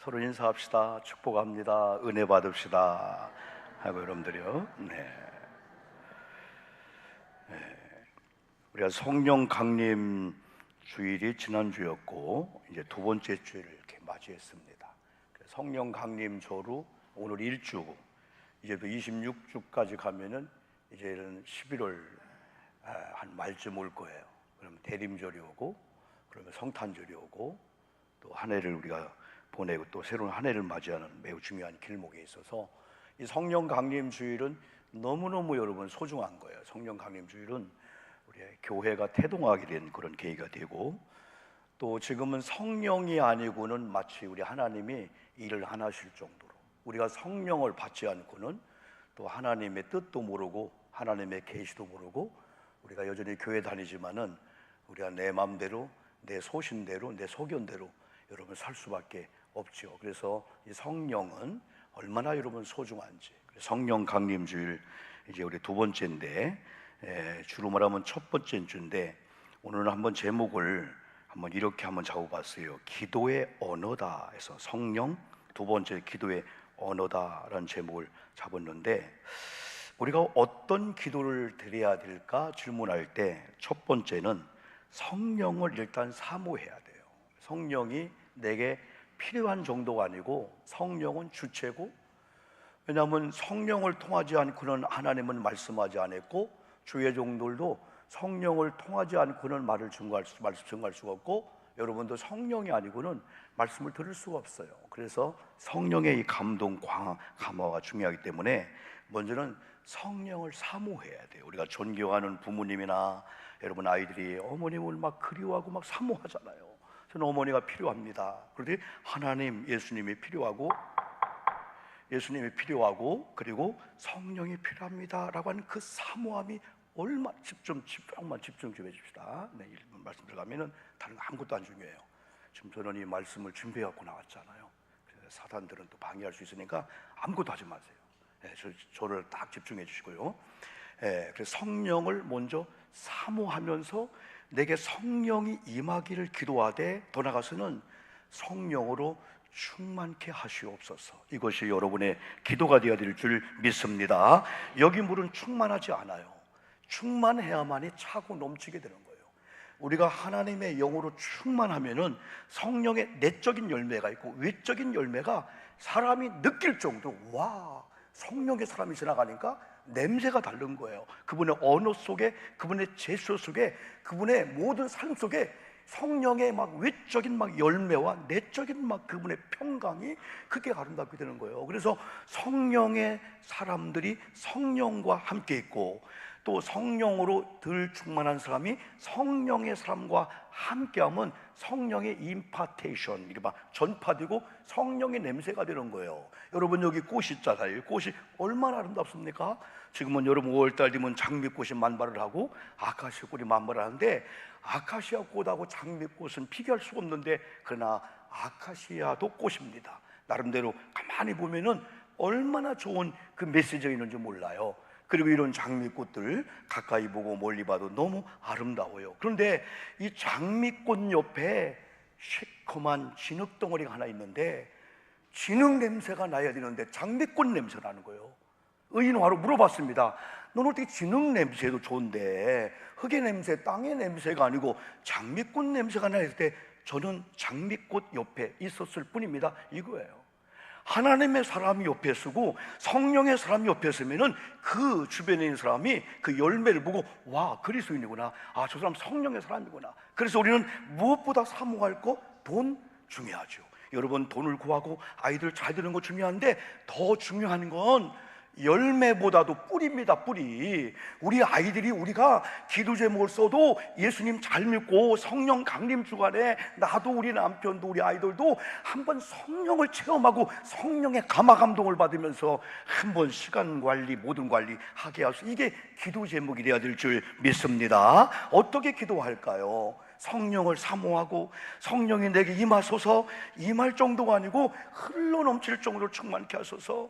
서로 인사합시다. 축복합니다. 은혜 받읍시다. 하고 여러분들이요. 우리가 성령 강림 주일이 지난주였고 이제 두 번째 주일을 이렇게 맞이했습니다. 성령 강림 조로 오늘 1주, 이제 또 26주까지 가면은 이제는 11월 한 말쯤 올 거예요. 그러면 대림절이 오고, 그러면 성탄절이 오고, 또 한 해를 우리가 보내고 또 새로운 한 해를 맞이하는 매우 중요한 길목에 있어서 이 성령 강림 주일은 너무너무 여러분 소중한 거예요. 성령 강림 주일은 우리 교회가 태동하게 된 그런 계기가 되고, 또 지금은 성령이 아니고는 마치 우리 하나님이 일을 안 하실 정도로 우리가 성령을 받지 않고는 또 하나님의 뜻도 모르고 하나님의 계시도 모르고 우리가 여전히 교회 다니지만은 우리가 내 마음대로, 내 소신대로, 내 소견대로 여러분 살 수밖에 없죠. 그래서 이 성령은 얼마나 여러분 소중한지. 성령 강림 주일 이제 우리 두 번째인데, 주로 말하면 첫 번째 주인데, 오늘은 한번 제목을 한번 이렇게 한번 잡아봤어요. 기도의 언어다 해서 성령 두 번째 기도의 언어다라는 제목을 잡았는데, 우리가 어떤 기도를 드려야 될까 질문할 때 첫 번째는 성령을 일단 사모해야 돼요. 성령이 내게 필요한 정도가 아니고 성령은 주체고, 왜냐하면 성령을 통하지 않고는 하나님은 말씀하지 않았고, 주의 종들도 성령을 통하지 않고는 말을 증거할 수가 없고, 여러분도 성령이 아니고는 말씀을 들을 수가 없어요. 그래서 성령의 이 감동, 감화가 중요하기 때문에 먼저는 성령을 사모해야 돼요. 우리가 존경하는 부모님이나 여러분 아이들이 어머님을 막 그리워하고 막 사모하잖아요. 저는 어머니가 필요합니다. 그런데 하나님, 예수님이 필요하고 그리고 성령이 필요합니다라고 하는 그 사모함이 얼마나 조금만 집중 좀 해줍시다. 네, 1분 말씀 들어가면은 다른 거 아무것도 안 중요해요. 지금 저는 이 말씀을 준비해갖고 나왔잖아요. 그래서 사단들은 또 방해할 수 있으니까 아무것도 하지 마세요. 네, 저를 딱 집중해 주시고요. 그래서 성령을 먼저 사모하면서 내게 성령이 임하기를 기도하되, 더 나아가서는 성령으로 충만케 하시옵소서. 이것이 여러분의 기도가 되어야 될 줄 믿습니다. 여기 물은 충만하지 않아요. 충만해야만이 차고 넘치게 되는 거예요. 우리가 하나님의 영으로 충만하면은 성령의 내적인 열매가 있고, 외적인 열매가 사람이 느낄 정도로, 와, 성령의 사람이 지나가니까 냄새가 다른 거예요. 그분의 언어 속에, 그분의 제스처 속에, 그분의 모든 삶 속에 성령의 막 외적인 막 열매와 내적인 막 그분의 평강이 그게 아름답게 되는 거예요. 그래서 성령의 사람들이 성령과 함께 있고, 또 성령으로 덜 충만한 사람이 성령의 사람과 함께하면 성령의 임파테이션, 이른바 전파되고 성령의 냄새가 되는 거예요. 여러분 여기 꽃이 있잖아요. 꽃이 얼마나 아름답습니까? 지금은 여러분 5월달 되면 장미꽃이 만발을 하고 아카시아 꽃이 만발을 하는데, 아카시아 꽃하고 장미꽃은 비교할 수가 없는데, 그러나 아카시아도 꽃입니다. 나름대로 가만히 보면은 얼마나 좋은 그 메시지가 있는지 몰라요. 그리고 이런 장미꽃들 가까이 보고 멀리 봐도 너무 아름다워요. 그런데 이 장미꽃 옆에 시커먼 진흙덩어리가 하나 있는데, 진흙 냄새가 나야 되는데 장미꽃 냄새가 나는 거예요. 의인화로 물어봤습니다. 넌 어떻게 진흙 냄새도 좋은데 흙의 냄새, 땅의 냄새가 아니고 장미꽃 냄새가 나야 할 때, 저는 장미꽃 옆에 있었을 뿐입니다. 이거예요. 하나님의 사람이 옆에 서고 성령의 사람이 옆에 서면은 그 주변에 있는 사람이 그 열매를 보고, 와, 그리스도인이구나, 아, 저 사람 성령의 사람이구나. 그래서 우리는 무엇보다 사모할 거, 돈 중요하죠. 여러분, 돈을 구하고 아이들 잘 되는 거 중요한데, 더 중요한 건 열매보다도 뿌리입니다. 뿌리. 우리 아이들이, 우리가 기도 제목을 써도 예수님 잘 믿고 성령 강림 주간에 나도, 우리 남편도, 우리 아이들도 한번 성령을 체험하고 성령의 감화 감동을 받으면서 한번 시간 관리, 모든 관리 하게 하소. 이게 기도 제목이 되어야 될 줄 믿습니다. 어떻게 기도할까요? 성령을 사모하고 성령이 내게 임하소서, 임할 정도가 아니고 흘러 넘칠 정도로 충만케 하소서.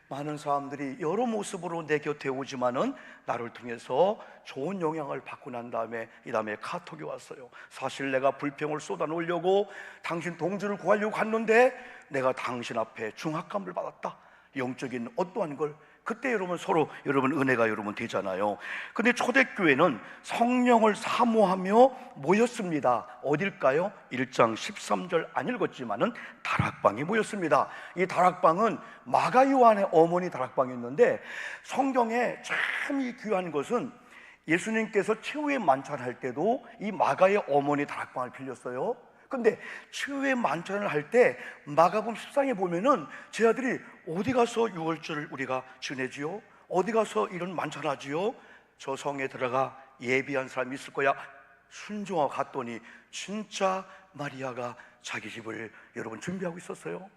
많은 사람들이 여러 모습으로 내 곁에 오지만은 나를 통해서 좋은 영향을 받고 난 다음에 이 다음에 카톡이 왔어요. 사실 내가 불평을 쏟아놓으려고 당신 동주를 구하려고 갔는데 내가 당신 앞에 중압감을 받았다. 영적인 어떠한 걸. 그때 여러분 서로 여러분 은혜가 여러분 되잖아요. 근데 초대교회는 성령을 사모하며 모였습니다. 어딜까요? 1장 13절 안 읽었지만은 다락방에 모였습니다. 이 다락방은 마가 요한의 어머니 다락방이었는데, 성경에 참 이 귀한 것은 예수님께서 최후의 만찬할 때도 이 마가의 어머니 다락방을 빌렸어요. 근데 최후의 만찬을 할 때 마가복음 14장에 보면은 제 아들이 어디 가서 유월절을 우리가 지내지요? 어디 가서 이런 만찬하지요? 저 성에 들어가 예비한 사람이 있을 거야. 순종하고 갔더니 진짜 마리아가 자기 집을 여러분 준비하고 있었어요.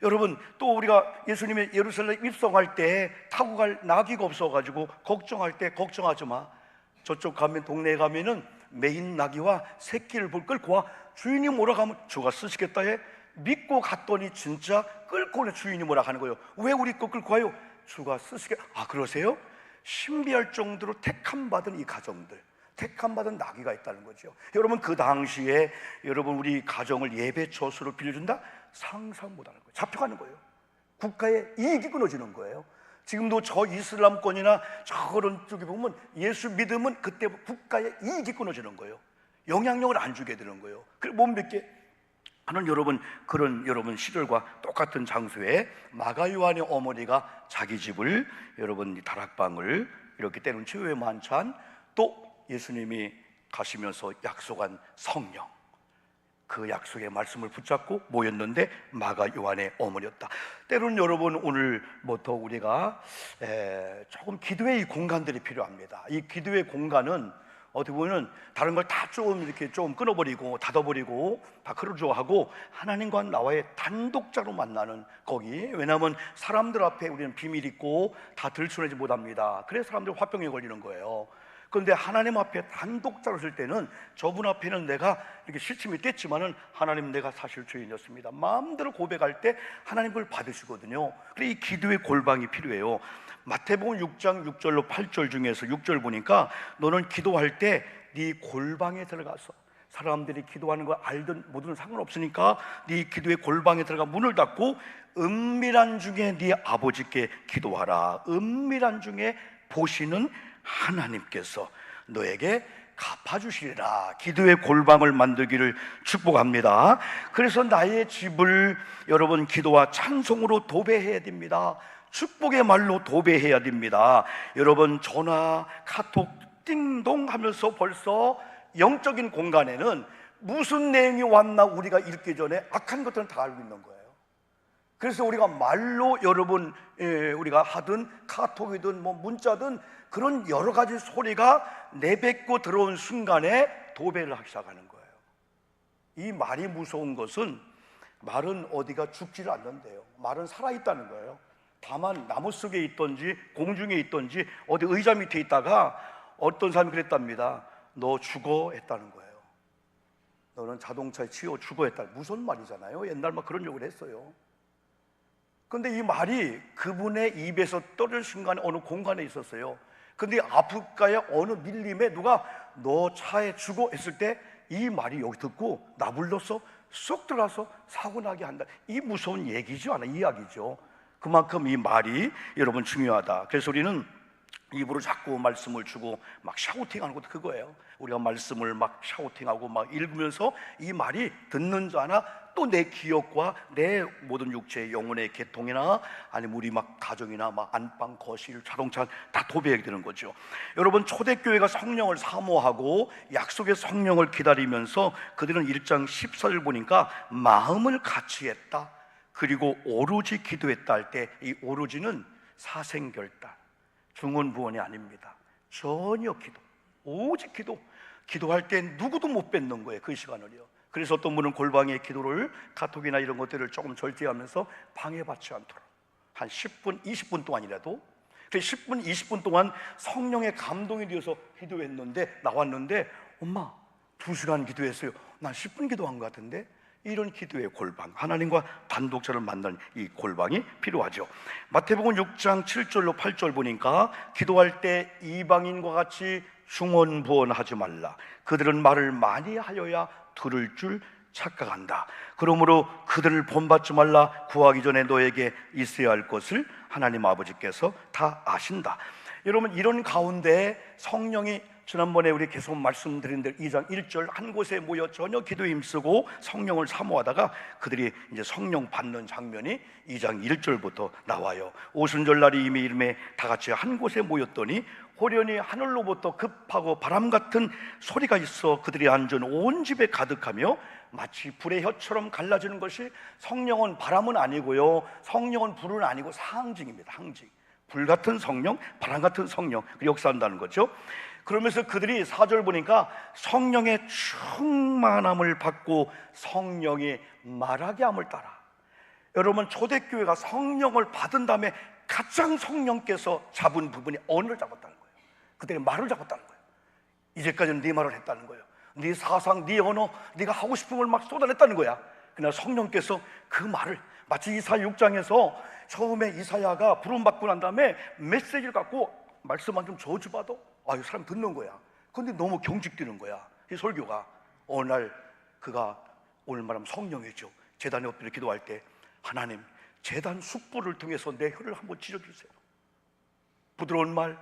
여러분, 또 우리가 예수님의 예루살렘 입성할 때 타고 갈 나귀가 없어가지고 걱정할 때 걱정하지 마. 저쪽 가면, 동네에 가면은 메인 나귀와 새끼를 끌고 와. 주인이 뭐라 하면 주가 쓰시겠다 해. 믿고 갔더니 진짜 끌고 오는 주인이 뭐라 하는 거예요. 왜 우리 거 끌고 와요? 주가 쓰시겠. 아, 그러세요? 신비할 정도로 택함받은 이 가정들, 택함받은 나귀가 있다는 거죠. 여러분, 그 당시에 여러분 우리 가정을 예배 처소로 빌려준다? 상상 못하는 거예요. 잡혀가는 거예요. 국가의 이익이 끊어지는 거예요. 지금도 저 이슬람권이나 저런 쪽에 보면 예수 믿으면 그때 국가의 이익이 끊어지는 거예요. 영향력을 안 주게 되는 거예요. 그걸 못 믿게 하는 여러분, 그런 여러분 시절과 똑같은 장소에 마가 요한의 어머니가 자기 집을, 여러분 다락방을 이렇게 때는 최후의 만찬, 또 예수님이 가시면서 약속한 성령, 그 약속의 말씀을 붙잡고 모였는데 마가 요한의 어머니였다. 때로는 여러분 오늘부터 우리가 조금 기도의 이 공간들이 필요합니다. 이 기도의 공간은 어떻게 보면 다른 걸 다 좀 이렇게 좀 끊어버리고 닫아버리고 다 크루즈하고 하나님과 나와의 단독자로 만나는 거기. 왜냐하면 사람들 앞에 우리는 비밀 있고 다 들추내지 못합니다. 그래서 사람들 화병에 걸리는 거예요. 그런데 하나님 앞에 단독자로 쓸 때는 저분 앞에는 내가 이렇게 실침이 뗐지만은 하나님, 내가 사실 죄인이었습니다. 마음대로 고백할 때 하나님 그걸 받으시거든요. 그래서 이 기도의 골방이 필요해요. 마태복음 6장 6절로 8절 중에서 6절 보니까 너는 기도할 때 네 골방에 들어가서, 사람들이 기도하는 거 알든 모든 상관없으니까 네 기도의 골방에 들어가 문을 닫고 은밀한 중에 네 아버지께 기도하라. 은밀한 중에 보시는 하나님께서 너에게 갚아주시리라. 기도의 골방을 만들기를 축복합니다. 그래서 나의 집을 여러분 기도와 찬송으로 도배해야 됩니다. 축복의 말로 도배해야 됩니다. 여러분, 전화, 카톡, 띵동 하면서 벌써 영적인 공간에는 무슨 내용이 왔나 우리가 읽기 전에 악한 것들은 다 알고 있는 거예요. 그래서 우리가 말로 여러분 우리가 하든 카톡이든 뭐 문자든 그런 여러 가지 소리가 내뱉고 들어온 순간에 도배를 하기 시작하는 거예요. 이 말이 무서운 것은 말은 어디가 죽지를 않는데요. 말은 살아있다는 거예요. 다만 나무 속에 있던지 공중에 있던지 어디 의자 밑에 있다가 어떤 사람이 그랬답니다. 너 죽어 했다는 거예요. 너는 자동차에 치여 죽어 했다. 무슨 말이잖아요. 옛날 막 그런 욕을 했어요. 근데 이 말이 그분의 입에서 떨어질 순간에 어느 공간에 있었어요. 근데 아프리카의 어느 밀림에 누가 너 차에 죽어 했을 때 이 말이 여기 듣고 나 불러서 쏙 들어가서 사고 나게 한다. 이 무서운 얘기죠, 하나 이야기죠. 그만큼 이 말이 여러분 중요하다. 그래서 우리는 입으로 자꾸 말씀을 주고 막 샤우팅하는 것도 그거예요. 우리가 말씀을 막 샤우팅하고 막 읽으면서 이 말이 듣는 자나 또 내 기억과 내 모든 육체의 영혼의 계통이나 아니면 우리 막 가정이나 막 안방, 거실, 자동차 다 도배하게 되는 거죠. 여러분, 초대교회가 성령을 사모하고 약속의 성령을 기다리면서 그들은 1장 14절 보니까 마음을 같이 했다. 그리고 오로지 기도했다 할 때 이 오로지는 사생결단, 중언부언이 아닙니다. 전혀 기도, 오직 기도. 기도할 때 누구도 못 뺏는 거예요, 그 시간을요. 그래서 어떤 분은 골방의 기도를 카톡이나 이런 것들을 조금 절제하면서 방해받지 않도록 한 10분, 20분 동안이라도, 10분, 20분 동안 성령의 감동이 되어서 기도했는데 나왔는데 엄마 2시간 기도했어요. 난 10분 기도한 것 같은데 이런 기도의 골방, 하나님과 단독자를 만나는 이 골방이 필요하죠. 마태복음 6장 7절로 8절 보니까 기도할 때 이방인과 같이 중언부언하지 말라. 그들은 말을 많이 하여야 들을 줄 착각한다. 그러므로 그들을 본받지 말라. 구하기 전에 너에게 있어야 할 것을 하나님 아버지께서 다 아신다. 여러분, 이런 가운데 성령이 지난번에 우리 계속 말씀드린 대로 2장 1절 한 곳에 모여 전혀 기도에 힘쓰고 성령을 사모하다가 그들이 이제 성령 받는 장면이 2장 1절부터 나와요. 오순절날이 이미 이름에 다 같이 한 곳에 모였더니 호련히 하늘로부터 급하고 바람 같은 소리가 있어 그들이 앉은 온 집에 가득하며 마치 불의 혀처럼 갈라지는 것이, 성령은 바람은 아니고요, 성령은 불은 아니고 상징입니다. 상징. 불 같은 성령, 바람 같은 성령, 역사한다는 거죠. 그러면서 그들이 4절 보니까 성령의 충만함을 받고 성령이 말하게 함을 따라. 여러분, 초대교회가 성령을 받은 다음에 가장 성령께서 잡은 부분이 언어를 잡았다는 거예요. 그들이 말을 잡았다는 거예요. 이제까지는 네 말을 했다는 거예요. 네 사상, 네 언어, 네가 하고 싶은 걸 막 쏟아냈다는 거야. 그러나 성령께서 그 말을, 마치 이사야 6장에서 처음에 이사야가 부름받고 난 다음에 메시지를 갖고 말씀만 좀 저주받아, 이 사람 듣는 거야. 근데 너무 경직되는 거야, 이 설교가. 어느 날 그가 오늘 말하면 성령이죠. 제단에 엎드려 기도할 때, 하나님, 제단 숯불을 통해서 내 혀를 한번 찢어주세요. 부드러운 말,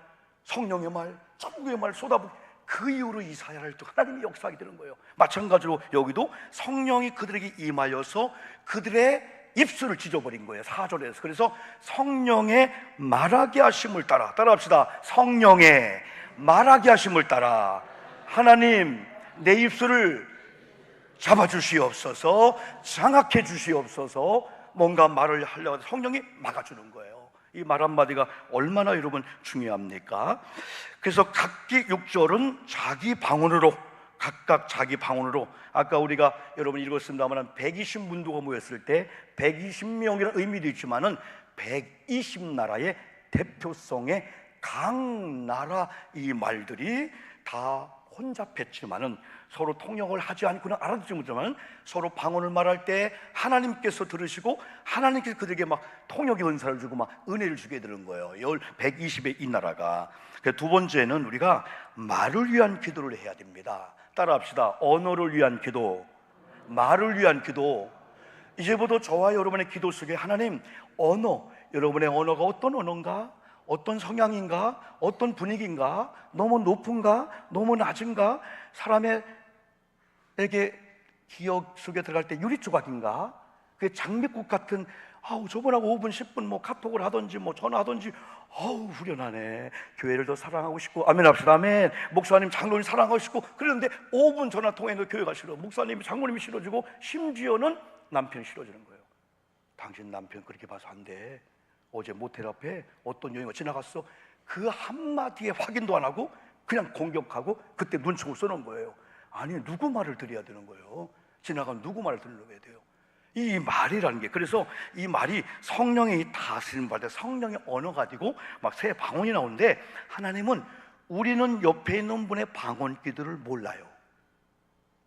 성령의 말, 천국의 말 쏟아부고, 그 이후로 이사야를 또 하나님이 역사하게 되는 거예요. 마찬가지로 여기도 성령이 그들에게 임하여서 그들의 입술을 찢어버린 거예요, 4절에서. 그래서 성령의 말하게 하심을 따라합시다. 성령의 말하게 하심을 따라 하나님, 내 입술을 잡아주시옵소서, 장악해 주시옵소서. 뭔가 말을 하려고 성령이 막아주는 거예요. 이 말 한마디가 얼마나 여러분 중요합니까? 그래서 각기 6절은 자기 방언으로, 각각 자기 방언으로, 아까 우리가 여러분 읽었습니다만 120문도가 모였을 때 120명이라는 의미도 있지만은 120나라의 대표성의 각 나라 이 말들이 다 혼잡했지만은 서로 통역을 하지 않고는 알아듣지 못하지만 서로 방언을 말할 때 하나님께서 들으시고 하나님께서 그들에게 막 통역의 은사를 주고 막 은혜를 주게 되는 거예요. 120의 이 나라가. 두 번째는 우리가 말을 위한 기도를 해야 됩니다. 따라합시다. 언어를 위한 기도, 말을 위한 기도. 이제부터 저와 여러분의 기도 속에 하나님, 언어, 여러분의 언어가 어떤 언어인가? 어떤 성향인가? 어떤 분위기인가? 너무 높은가? 너무 낮은가? 사람에게 기억 속에 들어갈 때 유리조각인가? 그게 장미꽃 같은, 저번하고 5분 10분 뭐 카톡을 하든지 뭐 전화하든지, 후련하네. 교회를 더 사랑하고 싶고, 아멘 합시다. 아멘. 목사님, 장로님 사랑하고 싶고, 그런데 5분 전화 통해도 교회가 싫어. 목사님이, 장로님이 싫어지고, 심지어는 남편이 싫어지는 거예요. 당신 남편 그렇게 봐서 안 돼. 어제 모텔 앞에 어떤 여인가 지나갔어. 그 한마디에 확인도 안 하고 그냥 공격하고 그때 눈총을 쏘는 거예요. 아니, 누구 말을 들어야 되는 거예요? 지나간 누구 말을 들어야 돼요? 이 말이라는 게, 그래서 이 말이 성령이 다스림 받을 때 성령의 언어가 되고 막 새 방언이 나오는데, 하나님은, 우리는 옆에 있는 분의 방언 기도를 몰라요.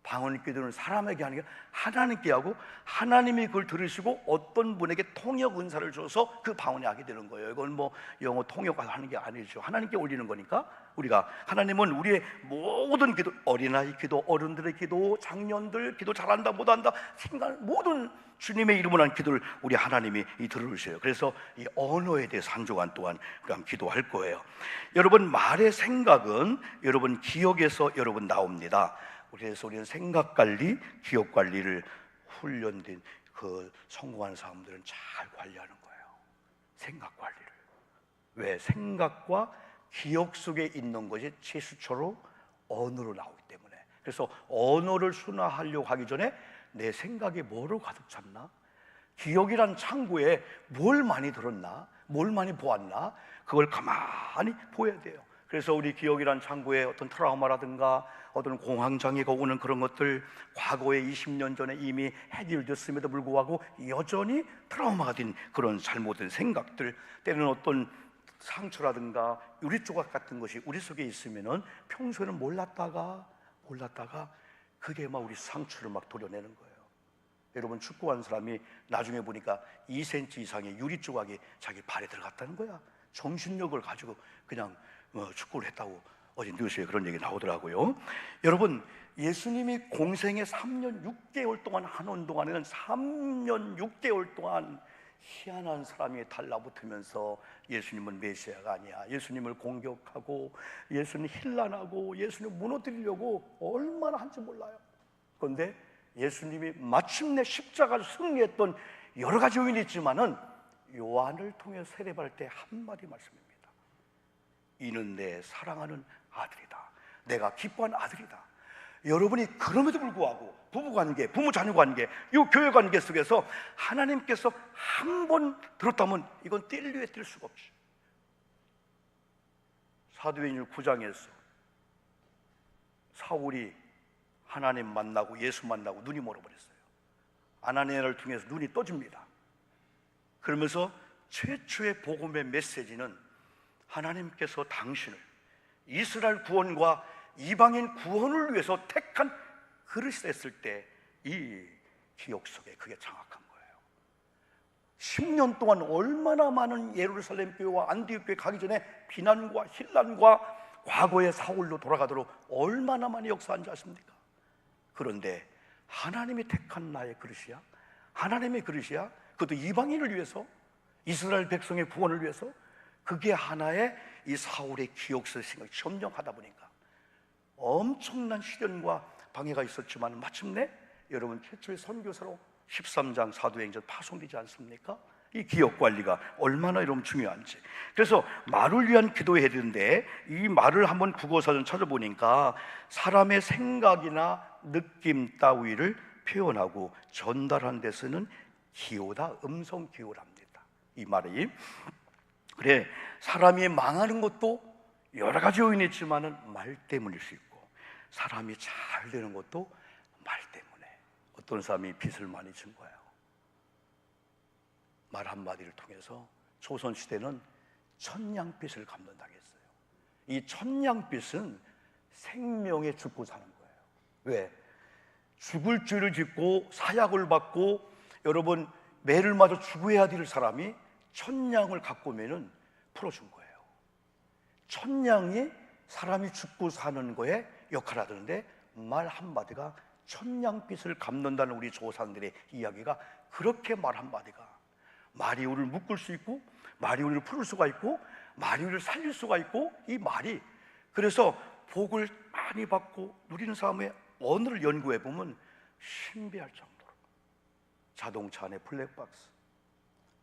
방언 기도는 사람에게 하는 게 하나님께 하고, 하나님이 그걸 들으시고 어떤 분에게 통역 은사를 줘서 그 방언이 하게 되는 거예요. 이건 뭐 영어 통역하는 게 아니죠. 하나님께 올리는 거니까. 우리가, 하나님은 우리의 모든 기도, 어린아이 기도, 어른들의 기도, 장년들 기도, 잘한다 못한다 생각, 모든 주님의 이름으로 한 기도를 우리 하나님이 들어주셔요. 그래서 이 언어에 대해서 한 주간 동안 우리가 기도할 거예요. 여러분, 말의 생각은 여러분 기억에서 여러분 나옵니다. 그래서 우리는 생각 관리, 기억 관리를 훈련된 그 성공한 사람들은 잘 관리하는 거예요. 생각 관리를. 왜? 생각과 기억 속에 있는 것이 제수처로 언어로 나오기 때문에. 그래서 언어를 순화하려고 하기 전에 내 생각이 뭐로 가득 찼나? 기억이란 창고에 뭘 많이 들었나? 뭘 많이 보았나? 그걸 가만히 보여야 돼요. 그래서 우리 기억이란 창고에 어떤 트라우마라든가 어떤 공황장애가 오는 그런 것들, 과거에 20년 전에 이미 해결됐음에도 불구하고 여전히 트라우마가 된 그런 잘못된 생각들, 때로는 어떤 상처라든가 유리조각 같은 것이 우리 속에 있으면은 평소에는 몰랐다가 그게 막 우리 상처를 막 도려내는 거예요. 여러분, 축구하는 사람이 나중에 보니까 2cm 이상의 유리 조각이 자기 발에 들어갔다는 거야. 정신력을 가지고 그냥 축구를 했다고 어제 뉴스에 그런 얘기 나오더라고요. 여러분, 예수님이 공생에 3년 6개월 동안 하는 동안에는 3년 6개월 동안 희한한 사람이 달라붙으면서 예수님은 메시아가 아니야, 예수님을 공격하고 예수님 힐난하고 예수님 무너뜨리려고 얼마나 한지 몰라요. 그런데 예수님이 마침내 십자가를 승리했던 여러 가지 요인이 있지만은 요한을 통해 세례받을 때 한마디 말씀입니다. 이는 내 사랑하는 아들이다, 내가 기뻐하는 아들이다. 여러분이 그럼에도 불구하고 부부관계, 부모자녀관계, 이 교회관계 속에서 하나님께서 한 번 들었다면 이건 뗄 위에 뗄 수가 없지. 사도행전 9장에서 사울이 하나님 만나고 예수 만나고 눈이 멀어버렸어요. 아나니아를 통해서 눈이 떠집니다. 그러면서 최초의 복음의 메시지는 하나님께서 당신을 이스라엘 구원과 이방인 구원을 위해서 택한 그릇이 됐을 때 이 기억 속에 그게 장악한 거예요. 10년 동안 얼마나 많은 예루살렘 교회와 안디옥 교회 가기 전에 비난과 힐난과 과거의 사울로 돌아가도록 얼마나 많이 역사한지 아십니까? 그런데 하나님이 택한 나의 그릇이야, 하나님의 그릇이야, 그것도 이방인을 위해서, 이스라엘 백성의 구원을 위해서, 그게 하나의 이 사울의 기억 속에 점령하다 보니까 엄청난 시련과 방해가 있었지만 마침내 여러분 최초의 선교사로 13장 사도행전 파송되지 않습니까? 이 기억 관리가 얼마나 여러분 중요한지. 그래서 말을 위한 기도해야 되는데 이 말을 한번 국어사전 찾아보니까 사람의 생각이나 느낌 따위를 표현하고 전달하는 데 쓰는 기호다, 음성 기호랍니다. 이 말이. 그래, 사람이 망하는 것도 여러 가지 요인이 있지만은 말 때문일 수 있고, 사람이 잘 되는 것도 말 때문에. 어떤 사람이 빚을 많이 진 거예요. 말 한마디를 통해서 조선시대는 천냥빚을 갚는다고 했어요. 이 천냥빚은 생명에 죽고 사는 거예요. 왜? 죽을 죄를 짓고 사약을 받고 여러분 매를 맞아 죽어야 될 사람이 천냥을 갖고 오면은 풀어준 거예요. 천냥이 사람이 죽고 사는 거에 역할을 하던데 말 한마디가 천냥빚을 갚는다는 우리 조상들의 이야기가, 그렇게 말 한마디가 말이 우리를 묶을 수 있고, 말이 우리를 풀을 수가 있고, 말이 우리를 살릴 수가 있고, 이 말이 그래서 복을 많이 받고 누리는 사람의 언어를 연구해 보면 신비할 정도로 자동차 안에 블랙박스,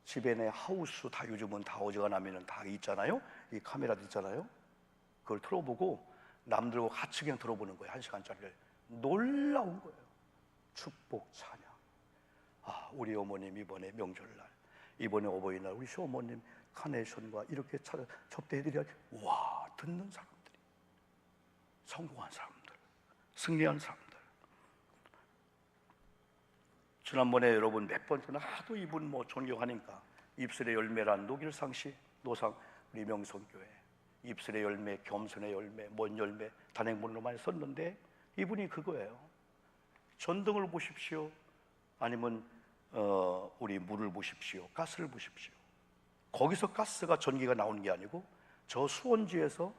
집에 내 하우스 다 요즘은 다 어지간하면 다 있잖아요. 이 카메라도 있잖아요. 그걸 틀어보고 남들과 같이 그냥 들어보는 거예요. 1시간짜리를. 놀라운 거예요. 축복 찬양. 아, 우리 어머님 이번에 명절날, 이번에 어버이날 우리 시어머님 카네이션과 이렇게 접대해드려야, 와, 듣는 사람들이, 성공한 사람들, 승리한 사람들. 지난번에 여러분 몇 번 전에 하도 이분 존경하니까 입술의 열매란 노길상시 노상 우리 명성교회 입술의 열매, 겸손의 열매, 뭔 열매 단행본으로 많이 썼는데 이분이 그거예요. 전등을 보십시오, 아니면 우리 물을 보십시오, 가스를 보십시오. 거기서 가스가 전기가 나오는 게 아니고 저 수원지에서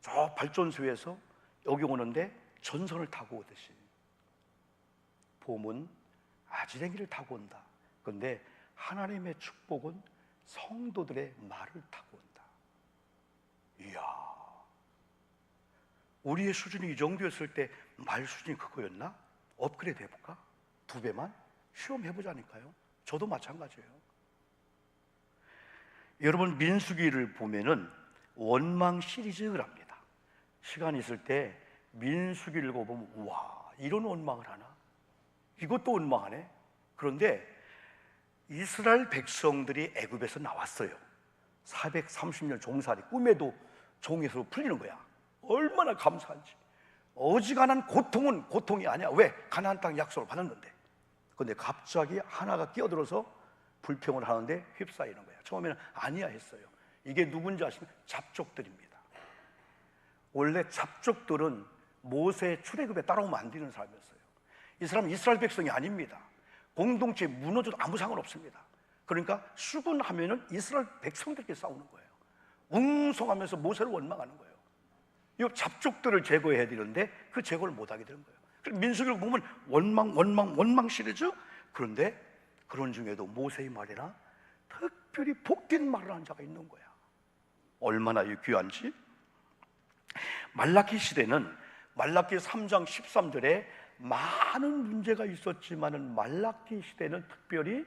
저 발전소에서 여기 오는데 전선을 타고 오듯이 봄은 아지랭이를 타고 온다. 그런데 하나님의 축복은 성도들의 말을 타고 온다. 이야, 우리의 수준이 이 정도였을 때 말 수준이 그거였나? 업그레이드 해볼까? 2배만? 시험 해보자니까요. 저도 마찬가지예요. 여러분 민수기를 보면은 원망 시리즈랍니다. 시간 있을 때 민수기를 읽어보면 우와, 이런 원망을 하나? 이것도 원망하네. 그런데 이스라엘 백성들이 애굽에서 나왔어요. 430년 종살이, 꿈에도 종에서 풀리는 거야. 얼마나 감사한지. 어지간한 고통은 고통이 아니야. 왜? 가나안 땅 약속을 받았는데. 그런데 갑자기 하나가 끼어들어서 불평을 하는데 휩싸이는 거야. 처음에는 아니야 했어요. 이게 누군지 아시면 잡족들입니다. 원래 잡족들은 모세의 출애굽에 따라오면 안 되는 사람이었어요. 이 사람은 이스라엘 백성이 아닙니다. 공동체 무너져도 아무 상관없습니다. 그러니까 수군하면은 이스라엘 백성들끼리 싸우는 거예요. 웅성하면서 모세를 원망하는 거예요. 이 잡족들을 제거해야 되는데 그 제거를 못하게 되는 거예요. 그래서 민수기를 보면 원망 시리즈. 그런데 그런 중에도 모세의 말이나 특별히 복된 말을 한 자가 있는 거야. 얼마나 귀한지. 말라기 시대는 말라기 3장 13절에 많은 문제가 있었지만은 말라기 시대는 특별히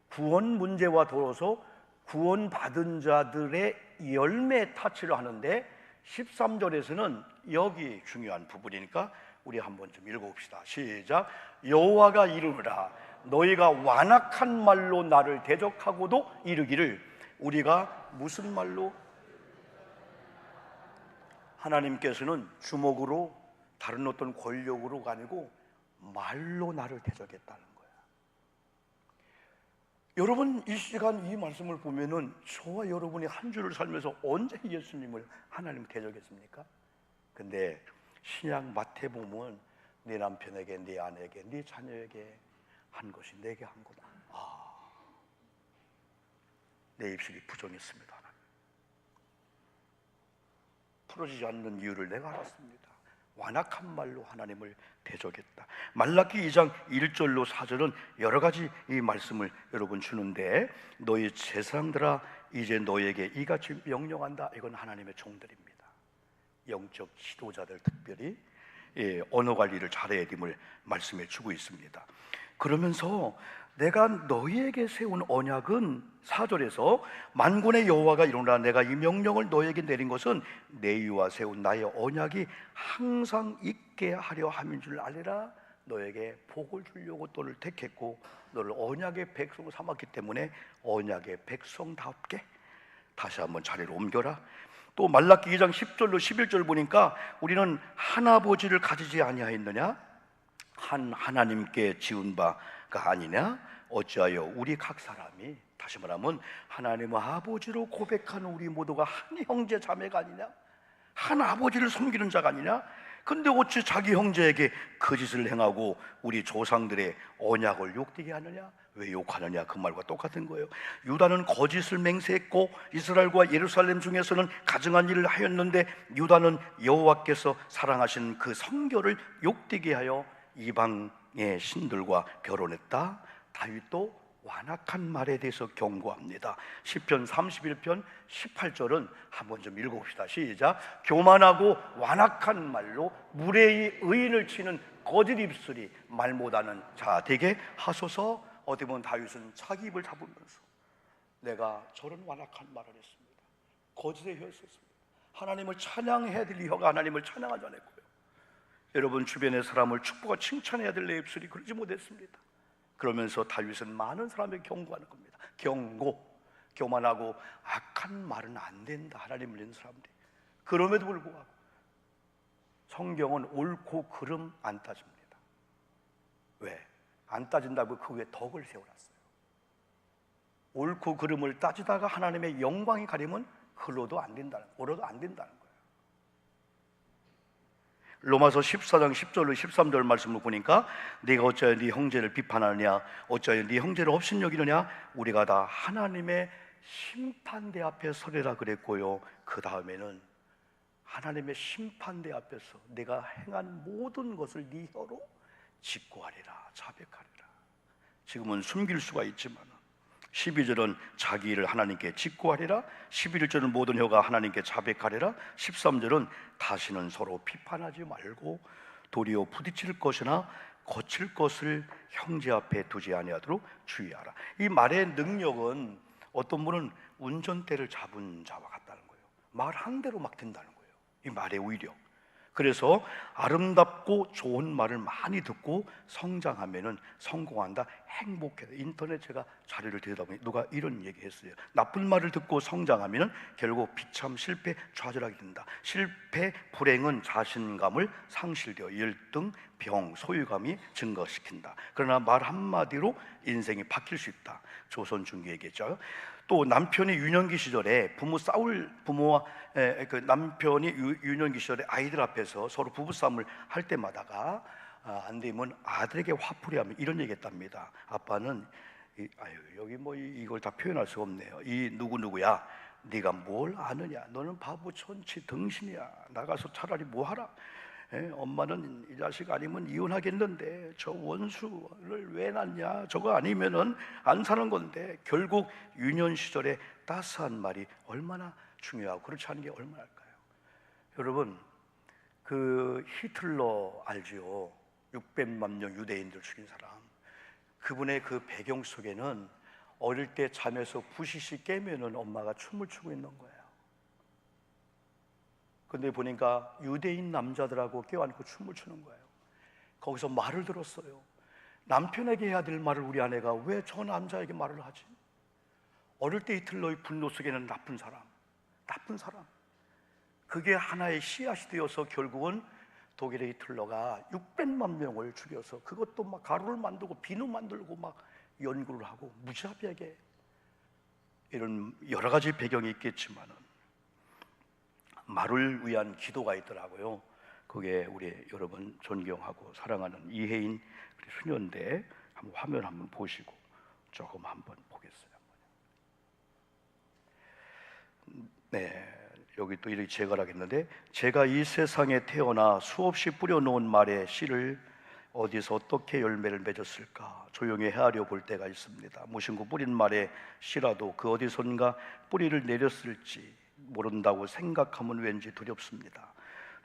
구원 문제와 더불어서 구원받은 자들의 열매 타치를 하는데 13절에서는 여기 중요한 부분이니까 우리 한번 좀 읽어봅시다. 시작. 여호와가 이르노라 너희가 완악한 말로 나를 대적하고도 이르기를 우리가 무슨 말로. 하나님께서는 주먹으로 다른 어떤 권력으로가 아니고 말로 나를 대적했다는 거예요. 여러분 이 시간 이 말씀을 보면은 저와 여러분이 한 주를 살면서 언제 예수님을 하나님 대적했습니까? 근데 신약 마태복음은 네 남편에게, 네 아내에게, 네 자녀에게 한 것이 내게 한 거다. 내 입술이 부정했습니다. 풀어지지 않는 이유를 내가 알았습니다. 완악한 말로 하나님을 대적했다. 말라기 2장 1절로 4절은 여러 가지 이 말씀을 여러분 주는데 너희 제사장들아 이제 너희에게 이같이 명령한다. 이건 하나님의 종들입니다. 영적 지도자들 특별히 언어 관리를 잘해야 됨을 말씀해 주고 있습니다. 그러면서 내가 너희에게 세운 언약은 4절에서 만군의 여호와가 이르노라 내가 이 명령을 너희에게 내린 것은 내 위와 세운 나의 언약이 항상 있게 하려 함인 줄 알리라. 너에게 복을 주려고 너를 택했고 너를 언약의 백성으로 삼았기 때문에 언약의 백성답게 다시 한번 자리를 옮겨라. 또 말라기 2장 10절로 11절 보니까 우리는 한 아버지를 가지지 아니하였느냐? 한 하나님께 지은 바가 아니냐? 어찌하여 우리 각 사람이 다시 말하면 하나님의 아버지로 고백하는 우리 모두가 한 형제 자매가 아니냐? 한 아버지를 섬기는 자가 아니냐? 근데 어찌 자기 형제에게 거짓을 행하고 우리 조상들의 언약을 욕되게 하느냐? 왜 욕하느냐? 그 말과 똑같은 거예요. 유다는 거짓을 맹세했고 이스라엘과 예루살렘 중에서는 가증한 일을 하였는데 유다는 여호와께서 사랑하신 그 성결을 욕되게 하여 이방의 신들과 결혼했다. 다윗도 완악한 말에 대해서 경고합니다. 시편 31편 18절은 한번 좀 읽어봅시다. 시작. 교만하고 완악한 말로 무례히 의인을 치는 거짓 입술이 말 못하는 자 되게 하소서. 어디 보면 다윗은 자기 입을 잡으면서 내가 저런 완악한 말을 했습니다. 거짓의 혀를 썼습니다. 하나님을 찬양해야 될 혀가 하나님을 찬양하지 않았고요. 여러분 주변의 사람을 축복과 칭찬해야 될 내 입술이 그러지 못했습니다. 그러면서 다윗은 많은 사람에게 경고하는 겁니다. 경고, 교만하고 악한 말은 안 된다. 하나님을 믿는 사람들이. 그럼에도 불구하고 성경은 옳고 그름 안 따집니다. 왜? 안 따진다고 그 위에 덕을 세워놨어요. 옳고 그름을 따지다가 하나님의 영광이 가리면 흘러도 안 된다는, 옳아도 안 된다는 거예요. 로마서 14장 10절로 13절 말씀을 보니까 네가 어찌하여 네 형제를 비판하느냐 어찌하여 네 형제를 업신여기느냐 우리가 다 하나님의 심판대 앞에 서리라 그랬고요. 그 다음에는 하나님의 심판대 앞에서 내가 행한 모든 것을 네 혀로 직고하리라 자백하리라. 지금은 숨길 수가 있지만 12절은 자기 일을 하나님께 직고하리라. 11절은 모든 혀가 하나님께 자백하리라. 13절은 다시는 서로 비판하지 말고 도리어 부딪힐 것이나 거칠 것을 형제 앞에 두지 아니하도록 주의하라. 이 말의 능력은 어떤 분은 운전대를 잡은 자와 같다는 거예요. 말 한 대로 막 된다는 거예요. 이 말의 위력. 그래서 아름답고 좋은 말을 많이 듣고 성장하면은 성공한다, 행복해. 인터넷 제가 자료를 들여다보니 누가 이런 얘기했어요. 나쁜 말을 듣고 성장하면은 결국 비참, 실패, 좌절하게 된다. 실패, 불행은 자신감을 상실되어 열등, 병, 소유감이 증가시킨다. 그러나 말 한마디로 인생이 바뀔 수 있다. 조선 중기 얘기했죠. 또 남편이 유년기 시절에 부모와 그 남편이 유년기 시절에 아이들 앞에서 서로 부부싸움을 할 때마다가 안 되면 아들에게 화풀이하면 이런 얘기했답니다. 아빠는 여기 뭐 이걸 다 표현할 수가 없네요. 이 누구누구야, 네가 뭘 아느냐, 너는 바보 천치 등신이야, 나가서 차라리 뭐 하라. 엄마는 이 자식 아니면 이혼하겠는데 저 원수를 왜 낳냐, 저거 아니면은 안 사는 건데. 결국 유년 시절에 따스한 말이 얼마나 중요하고 그렇지 않은 게 얼마나 할까요? 여러분, 그 히틀러 알지요? 600만 명 유대인들 죽인 사람. 그분의 그 배경 속에는 어릴 때 잠에서 부시시 깨면은 엄마가 춤을 추고 있는 거예요. 근데 보니까 유대인 남자들하고 껴안고 춤을 추는 거예요. 거기서 말을 들었어요. 남편에게 해야 될 말을 우리 아내가 왜 저 남자에게 말을 하지? 어릴 때 히틀러의 분노 속에는 나쁜 사람. 그게 하나의 씨앗이 되어서 결국은 독일의 히틀러가 600만 명을 죽여서, 그것도 막 가루를 만들고 비누 만들고 막 연구를 하고 무자비하게, 이런 여러 가지 배경이 있겠지만은 말을 위한 기도가 있더라고요. 그게 우리 여러분 존경하고 사랑하는 이혜인 수녀인데, 한번 화면 한번 보시고 조금 한번 보겠어요. 네, 여기 또 이렇게 제가를 하겠는데, 제가 이 세상에 태어나 수없이 뿌려놓은 말의 씨를 어디서 어떻게 열매를 맺었을까 조용히 헤아려 볼 때가 있습니다. 무심코 뿌린 말의 씨라도 그 어디선가 뿌리를 내렸을지 모른다고 생각하면 왠지 두렵습니다.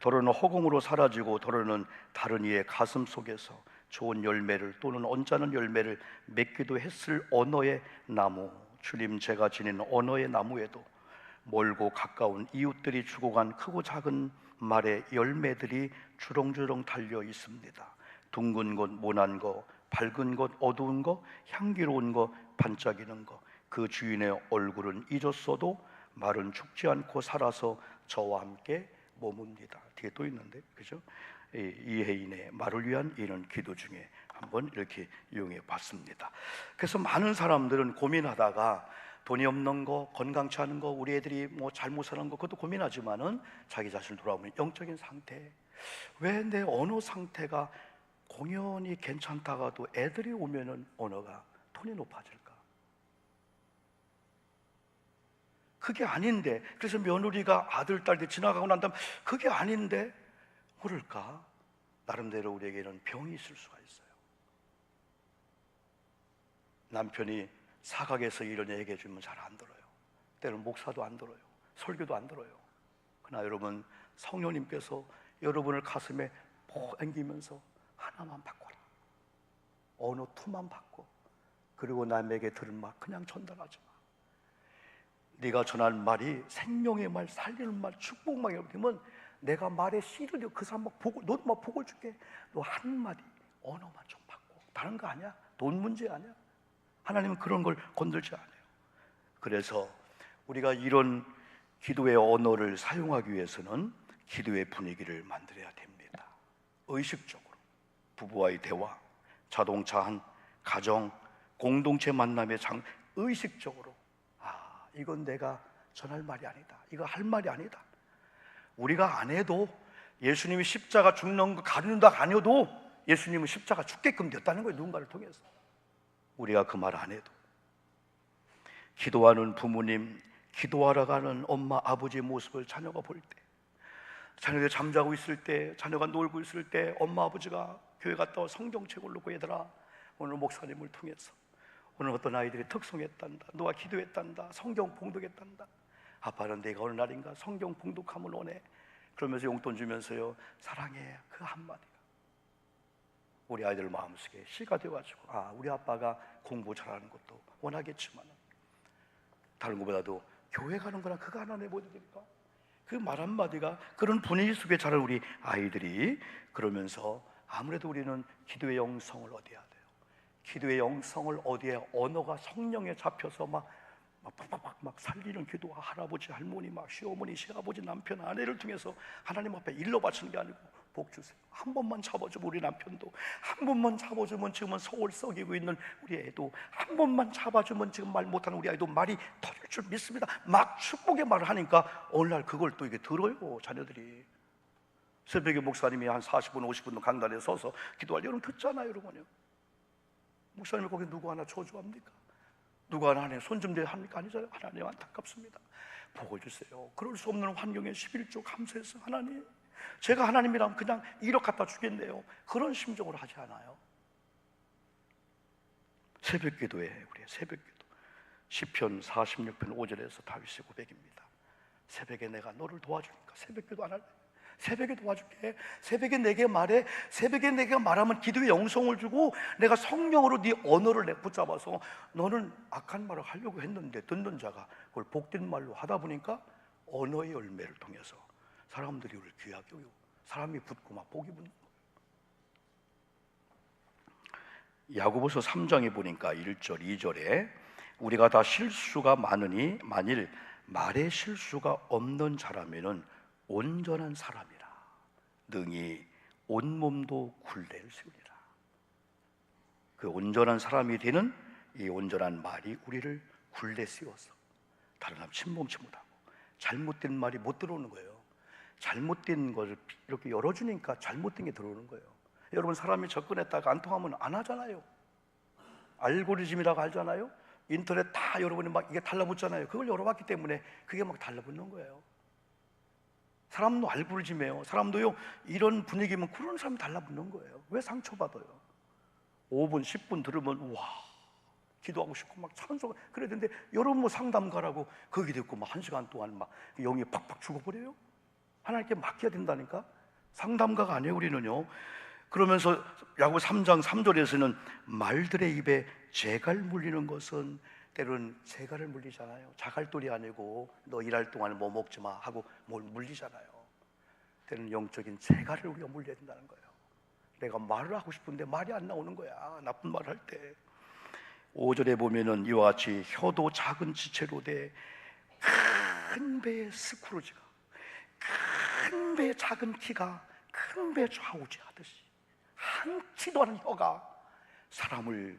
더러는 허공으로 사라지고 더러는 다른 이의 가슴 속에서 좋은 열매를 또는 언짢은 열매를 맺기도 했을 언어의 나무, 주님, 제가 지닌 언어의 나무에도 멀고 가까운 이웃들이 주고 간 크고 작은 말의 열매들이 주렁주렁 달려 있습니다. 둥근 것, 모난 것, 밝은 것, 어두운 것, 향기로운 것, 반짝이는 것. 그 주인의 얼굴은 잊었어도 말은 죽지 않고 살아서 저와 함께 머뭅니다. 뒤에 또 있는데, 그죠? 이혜인의 말을 위한 이런 기도 중에 한번 이렇게 이용해 봤습니다. 그래서 많은 사람들은 고민하다가 돈이 없는 거, 건강치 않은 거, 우리 애들이 뭐 잘못 사는 거, 그것도 고민하지만은 자기 자신을 돌아보면 영적인 상태, 왜 내 언어 상태가 공연이 괜찮다가도 애들이 오면은 언어가 톤이 높아질까? 그게 아닌데, 그래서 며느리가 아들, 딸들 지나가고 난 다음 그게 아닌데 모를까? 나름대로 우리에게는 병이 있을 수가 있어요. 남편이 사각에서 이런 얘기해 주면 잘 안 들어요. 때로는 목사도 안 들어요. 설교도 안 들어요. 그러나 여러분, 성령님께서 여러분을 가슴에 푹 앵기면서 하나만 바꿔라, 언어 투만 바꿔. 그리고 남에게 들은 말 그냥 전달하지 마. 네가 전할 말이 생명의 말, 살리는 말, 축복만이 되면 내가 말에 씨를 그 사람 막 보고, 너도 막 복을 줄게. 너 한마디 언어만 좀 바꿔. 다른 거 아니야. 돈 문제 아니야. 하나님은 그런 걸 건들지 않아요. 그래서 우리가 이런 기도의 언어를 사용하기 위해서는 기도의 분위기를 만들어야 됩니다. 의식적으로 부부와의 대화, 자동차 한 가정, 공동체 만남의 의식적으로 이건 내가 전할 말이 아니다, 이거 할 말이 아니다. 우리가 안 해도 예수님이 십자가 죽는 거 가르는다 아니어도 예수님은 십자가 죽게끔 됐다는 거예요. 누군가를 통해서. 우리가 그 말 안 해도 기도하는 부모님, 기도하러 가는 엄마, 아버지의 모습을 자녀가 볼 때, 자녀가 잠자고 있을 때, 자녀가 놀고 있을 때 엄마, 아버지가 교회 갔다 와 성경책을 놓고 얘들아, 오늘 목사님을 통해서 오늘 어떤 아이들이 특송했단다, 너가 기도했단다, 성경 봉독했단다. 아빠는 내가 어느 날인가 성경 봉독하면 오네. 그러면서 용돈 주면서요, 사랑해. 그 한마디가 우리 아이들 마음속에 씨가 되어가지고 우리 아빠가 공부 잘하는 것도 원하겠지만 다른 것보다도 교회 가는 거랑 그거 하나 내보내야 될까? 그 말 한마디가 그런 분위기 속에 자란 우리 아이들이, 그러면서 아무래도 우리는 기도의 영성을 얻어야 돼요. 기도의 영성을 어디에, 언어가 성령에 잡혀서 막 살리는 기도, 할아버지, 할머니, 막 시어머니, 시아버지, 남편, 아내를 통해서 하나님 앞에 일러 바치는 게 아니고 복 주세요. 한 번만 잡아주면 우리 남편도, 한 번만 잡아주면 지금은 서울 썩이고 있는 우리 애도, 한 번만 잡아주면 지금 말 못하는 우리 아이도 말이 터질 줄 믿습니다. 막 축복의 말을 하니까 어느 날 그걸 또 이게 들어요, 자녀들이. 새벽에 목사님이 한 40분, 50분 강단에 서서 기도할 여러분 듣잖아요, 여러분요. 목사님이 거기 누구 하나 저주합니까? 누구 하나 손 좀 대야 합니까? 아니잖아요. 하나님 안타깝습니다. 복을 주세요. 그럴 수 없는 환경에 11조 감사해서 하나님, 제가 하나님이라면 그냥 1억 갖다 주겠네요. 그런 심정으로 하지 않아요. 새벽 기도에 우리 새벽 기도 시편 46편 5절에서 다윗의 고백입니다. 새벽에 내가 너를 도와주니까 새벽 기도 안 할래? 새벽에 도와줄게. 새벽에 내게 말해. 새벽에 내가 말하면 기도에 영성을 주고 내가 성령으로 네 언어를 내 붙잡아서 너는 악한 말을 하려고 했는데 듣는 자가 그걸 복된 말로 하다 보니까 언어의 열매를 통해서 사람들이 우리를 귀하게 여기고 사람이 붙고 막 복이 붙는 거예요. 야고보서 3장에 보니까 1절 2절에 우리가 다 실수가 많으니 만일 말에 실수가 없는 자라면은 온전한 사람이라 능히 온몸도 굴레를 세우리라. 그 온전한 사람이 되는 이 온전한 말이 우리를 굴레 세워서 다른 사람 침범치 못하고 잘못된 말이 못 들어오는 거예요. 잘못된 것을 이렇게 열어주니까 잘못된 게 들어오는 거예요. 여러분, 사람이 접근했다가 안 통하면 안 하잖아요. 알고리즘이라고 알잖아요. 인터넷 다 여러분이 막 이게 달라붙잖아요. 그걸 열어봤기 때문에 그게 막 달라붙는 거예요. 사람도 알고리즘이에요. 사람도요, 이런 분위기면 그런 사람이 달라붙는 거예요. 왜 상처받아요? 5분, 10분 들으면 와, 기도하고 싶고 막 찬송 그래야 되는데 여러분 뭐 상담가라고 거기 듣고 막 1시간 동안 막 영이 팍팍 죽어버려요? 하나님께 맡겨야 된다니까? 상담가가 아니에요, 우리는요. 그러면서 야고보 3장 3절에서는 말들의 입에 재갈 물리는 것은 때로는 재갈을 물리잖아요. 자갈돌이 아니고 너 일할 동안 뭐 먹지 마 하고 뭘 물리잖아요. 때로는 영적인 재갈을 우리가 물려야 된다는 거예요. 내가 말을 하고 싶은데 말이 안 나오는 거야. 나쁜 말을 할 때. 5절에 보면은 이와 같이 혀도 작은 지체로 돼 큰 배의 스크루지가 큰 배의 작은 키가 큰 배의 좌우지하듯이 한치도 않은 혀가 사람을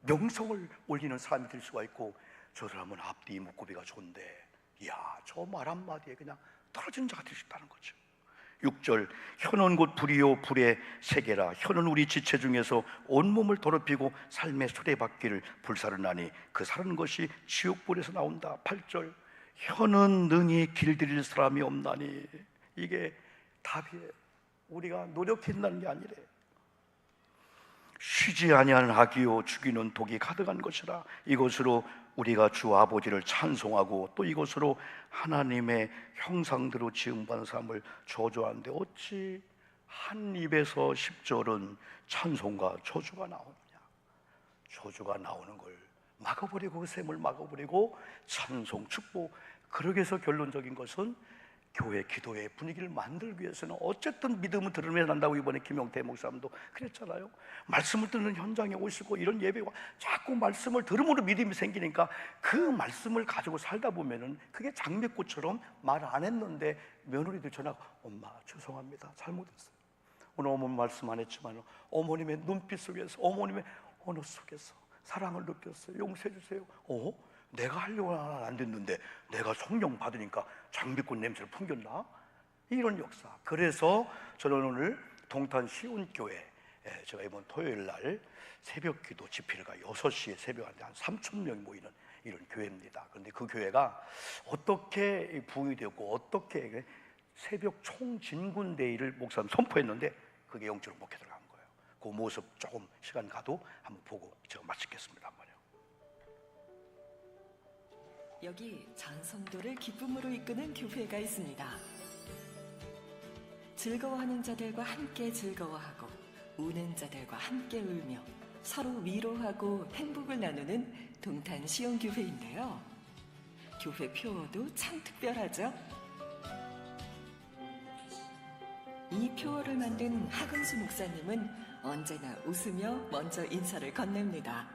명성을 올리는 사람이 될 수가 있고, 저 사람은 앞뒤 목구비가 좋은데 이야, 저 말 한마디에 그냥 떨어지는 자가 될 수 있다는 거죠. 6절 혀는 곧 불이요 불의 세계라. 혀는 우리 지체 중에서 온몸을 더럽히고 삶의 수레바퀴를 불사르나니 그 사는 것이 지옥불에서 나온다. 8절 혀는 능히 길들일 사람이 없나니. 이게 답이에요. 우리가 노력한다는 게 아니래. 쉬지 아니하는 악이요 죽이는 독이 가득한 것이라. 이것으로 우리가 주 아버지를 찬송하고 또 이것으로 하나님의 형상대로 지음받은 사람을 저주하는데 어찌 한 입에서 10절은 찬송과 저주가 나오느냐. 저주가 나오는 걸 막아버리고 그 샘을 막아버리고 찬송, 축복. 그러기 위해서 결론적인 것은 교회 기도의 분위기를 만들기 위해서는 어쨌든 믿음을 들으면 한다고 이번에 김용태 목사님도 그랬잖아요. 말씀을 듣는 현장에 오시고 이런 예배가 자꾸 말씀을 들음으로 믿음이 생기니까 그 말씀을 가지고 살다 보면은 그게 장미꽃처럼 말 안 했는데 며느리들 전화, 엄마 죄송합니다, 잘못했어요. 오늘 어머니 말씀 안 했지만 어머님의 눈빛 속에서, 어머님의 언어 속에서 사랑을 느꼈어요. 용서해 주세요. 내가 하려고 안 됐는데 내가 성령 받으니까 장미꽃 냄새를 풍겼나? 이런 역사. 그래서 저는 오늘 동탄 시온교회, 제가 이번 토요일 날 새벽 기도 집회가 6시에 새벽 한 3,000명이 모이는 이런 교회입니다. 그런데 그 교회가 어떻게 부흥이 되었고 어떻게 새벽 총진군대회를 목사님 선포했는데 그게 영적으로 먹혀 들어간 거예요. 그 모습 조금 시간 가도 한번 보고 제가 마치겠습니다. 여기 전성도를 기쁨으로 이끄는 교회가 있습니다. 즐거워하는 자들과 함께 즐거워하고 우는 자들과 함께 울며 서로 위로하고 행복을 나누는 동탄 시온교회인데요. 교회 표어도 참 특별하죠? 이 표어를 만든 하근수 목사님은 언제나 웃으며 먼저 인사를 건넵니다.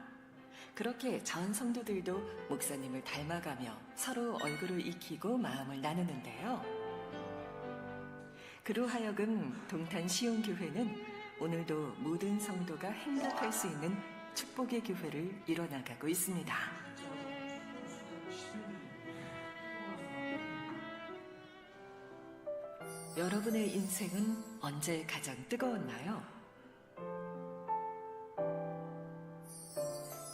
그렇게 전 성도들도 목사님을 닮아가며 서로 얼굴을 익히고 마음을 나누는데요. 그로 하여금 동탄 시온교회는 오늘도 모든 성도가 행복할 수 있는 축복의 교회를 이뤄나가고 있습니다. 여러분의 인생은 언제 가장 뜨거웠나요?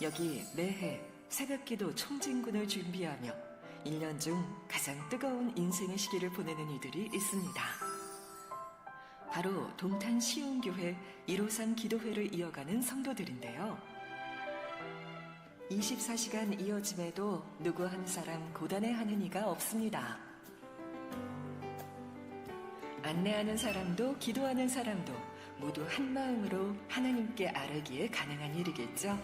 여기 매해 새벽기도 총진군을 준비하며 1년 중 가장 뜨거운 인생의 시기를 보내는 이들이 있습니다. 바로 동탄 시온교회 153 기도회를 이어가는 성도들인데요. 24시간 이어짐에도 누구 한 사람 고단해하는 이가 없습니다. 안내하는 사람도 기도하는 사람도 모두 한 마음으로 하나님께 아뢰기에 가능한 일이겠죠.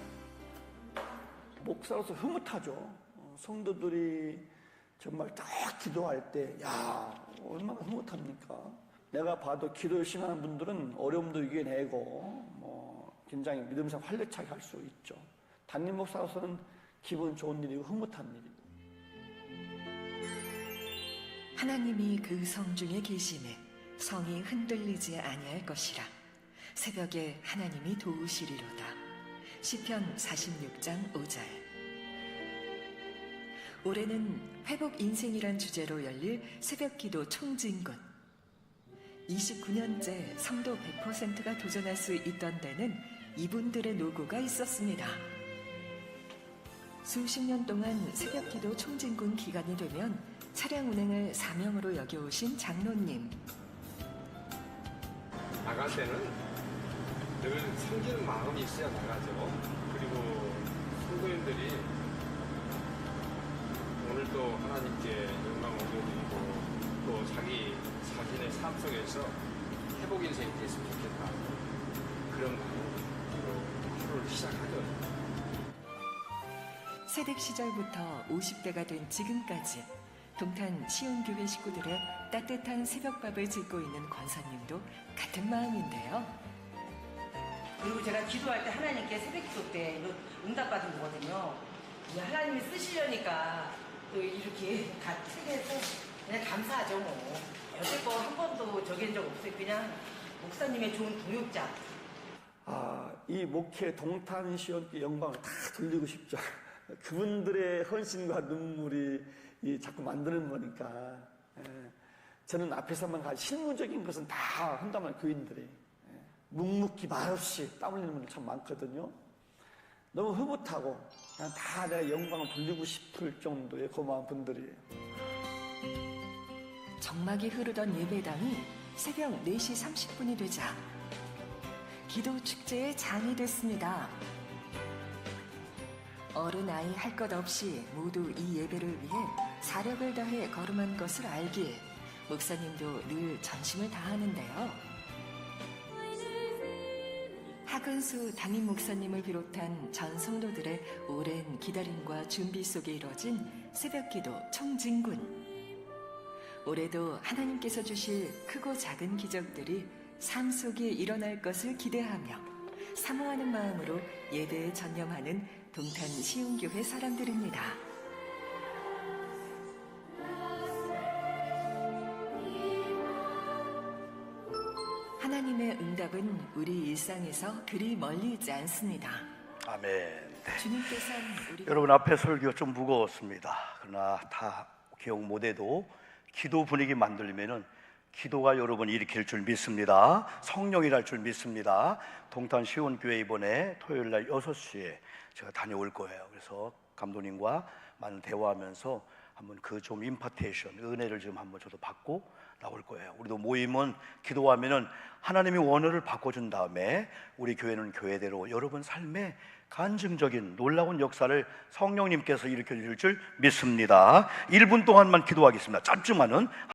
목사로서 흐뭇하죠. 성도들이 정말 딱 기도할 때, 야, 얼마나 흐뭇합니까? 내가 봐도 기도 열심히 하는 분들은 어려움도 이겨내고, 굉장히 믿음상 활력차게 할 수 있죠. 담임 목사로서는 기분 좋은 일이고 흐뭇한 일이고. 하나님이 그 성 중에 계심에 성이 흔들리지 아니할 것이라. 새벽에 하나님이 도우시리로다. 시편 46장 5절. 올해는 회복 인생이란 주제로 열릴 새벽기도 총진군. 29년째 성도 100%가 도전할 수 있던 데는 이분들의 노고가 있었습니다. 수십 년 동안 새벽기도 총진군 기간이 되면 차량 운행을 사명으로 여겨오신 장로님. 나갈 때는 늘 섬기는 마음이 있어야 나가죠. 그리고 성도님들이 오늘도 하나님께 영광을 올려드리고 또 자기 자신의 삶 속에서 회복 인생이 됐으면 좋겠다. 그런 마음으로 하루를 시작하죠. 새댁 시절부터 50대가 된 지금까지 동탄 시온교회 식구들의 따뜻한 새벽밥을 짓고 있는 권사님도 같은 마음인데요. 그리고 제가 기도할 때 하나님께 새벽기도 때 응답받은 거거든요. 하나님이 쓰시려니까 또 이렇게 같이 해서 그냥 감사하죠 뭐. 여태껏 한 번도 저기한 적 없어요. 그냥 목사님의 좋은 동역자. 이 목회 동탄 시온교회 영광을 다 돌리고 싶죠. 그분들의 헌신과 눈물이 자꾸 만드는 거니까. 저는 앞에서만 가 실무적인 것은 다 한다면 교인들이 묵묵히 말없이 땀 흘리는 분들 참 많거든요. 너무 흐뭇하고 그냥 다 내가 영광을 돌리고 싶을 정도의 고마운 분들이에요. 정막이 흐르던 예배당이 새벽 4시 30분이 되자 기도 축제의 장이 됐습니다. 어른 아이 할 것 없이 모두 이 예배를 위해 사력을 다해 걸음한 것을 알기에 목사님도 늘 전심을 다하는데요. 하근수 담임 목사님을 비롯한 전 성도들의 오랜 기다림과 준비 속에 이뤄진 새벽기도 총진군. 올해도 하나님께서 주실 크고 작은 기적들이 삶 속에 일어날 것을 기대하며 사모하는 마음으로 예배에 전념하는 동탄 시온교회 사람들입니다. 하나님의 응답은 우리 일상에서 그리 멀리 있지 않습니다. 아멘. 네. 주님께서는 우리 여러분 앞에 설교가 좀 무거웠습니다. 그러나 다 기억 못해도 기도 분위기 만들면은 기도가 여러분 일으킬 줄 믿습니다. 성령이랄 줄 믿습니다. 동탄 시온교회 이번에 토요일 날 6시에 제가 다녀올 거예요. 그래서 감독님과 많은 대화하면서 한번 그 좀 임파테이션, 은혜를 좀 한번 저도 받고 나올 거예요. 우리도 모임은 기도하면은 하나님이 원어를 바꿔준 다음에 우리 교회는 교회대로 여러분 삶에 간증적인 놀라운 역사를 성령님께서 일으켜 주실 줄 믿습니다. 1분 동안만 기도하겠습니다. 짧지만은